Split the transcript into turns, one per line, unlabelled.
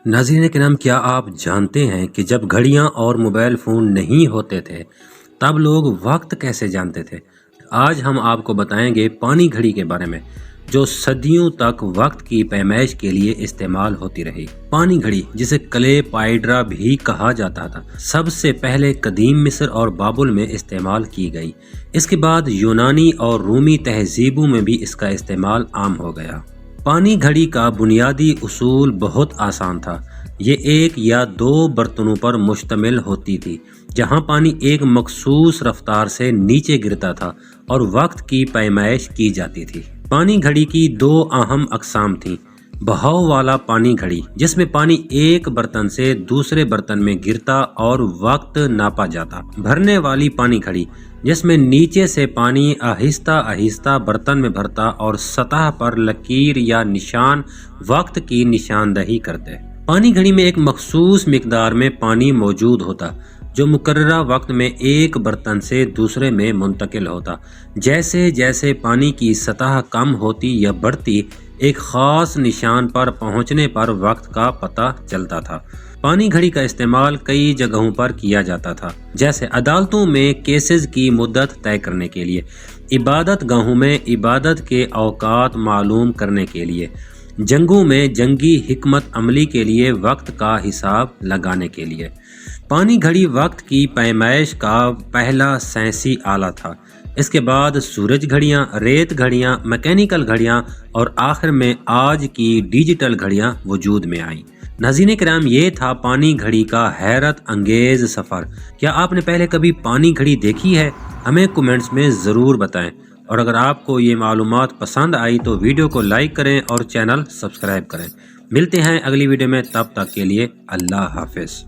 ناظرین کرام، کیا آپ جانتے ہیں کہ جب گھڑیاں اور موبائل فون نہیں ہوتے تھے تب لوگ وقت کیسے جانتے تھے؟ آج ہم آپ کو بتائیں گے پانی گھڑی کے بارے میں، جو صدیوں تک وقت کی پیمائش کے لیے استعمال ہوتی رہی۔ پانی گھڑی، جسے کلے پائیڈرا بھی کہا جاتا تھا، سب سے پہلے قدیم مصر اور بابل میں استعمال کی گئی۔ اس کے بعد یونانی اور رومی تہذیبوں میں بھی اس کا استعمال عام ہو گیا۔ پانی گھڑی کا بنیادی اصول بہت آسان تھا۔ یہ ایک یا دو برتنوں پر مشتمل ہوتی تھی، جہاں پانی ایک مخصوص رفتار سے نیچے گرتا تھا اور وقت کی پیمائش کی جاتی تھی۔ پانی گھڑی کی دو اہم اقسام تھیں: بہاؤ والا پانی گھڑی، جس میں پانی ایک برتن سے دوسرے برتن میں گرتا اور وقت ناپا جاتا۔ بھرنے والی پانی گھڑی، جس میں نیچے سے پانی آہستہ آہستہ برتن میں بھرتا اور سطح پر لکیر یا نشان وقت کی نشاندہی کرتے۔ پانی گھڑی میں ایک مخصوص مقدار میں پانی موجود ہوتا، جو مقررہ وقت میں ایک برتن سے دوسرے میں منتقل ہوتا۔ جیسے جیسے پانی کی سطح کم ہوتی یا بڑھتی، ایک خاص نشان پر پہنچنے پر وقت کا پتہ چلتا تھا۔ پانی گھڑی کا استعمال کئی جگہوں پر کیا جاتا تھا، جیسے عدالتوں میں کیسز کی مدت طے کرنے کے لیے، عبادت گاہوں میں عبادت کے اوقات معلوم کرنے کے لیے، جنگوں میں جنگی حکمت عملی کے لیے وقت کا حساب لگانے کے لیے۔ پانی گھڑی وقت کی پیمائش کا پہلا سائنسی آلہ تھا۔ اس کے بعد سورج گھڑیاں، ریت گھڑیاں، میکینیکل گھڑیاں اور آخر میں آج کی ڈیجیٹل گھڑیاں وجود میں آئیں۔ ناظرین کرام، یہ تھا پانی گھڑی کا حیرت انگیز سفر۔ کیا آپ نے پہلے کبھی پانی گھڑی دیکھی ہے؟ ہمیں کمنٹس میں ضرور بتائیں، اور اگر آپ کو یہ معلومات پسند آئی تو ویڈیو کو لائک کریں اور چینل سبسکرائب کریں۔ ملتے ہیں اگلی ویڈیو میں، تب تک کے لیے اللہ حافظ۔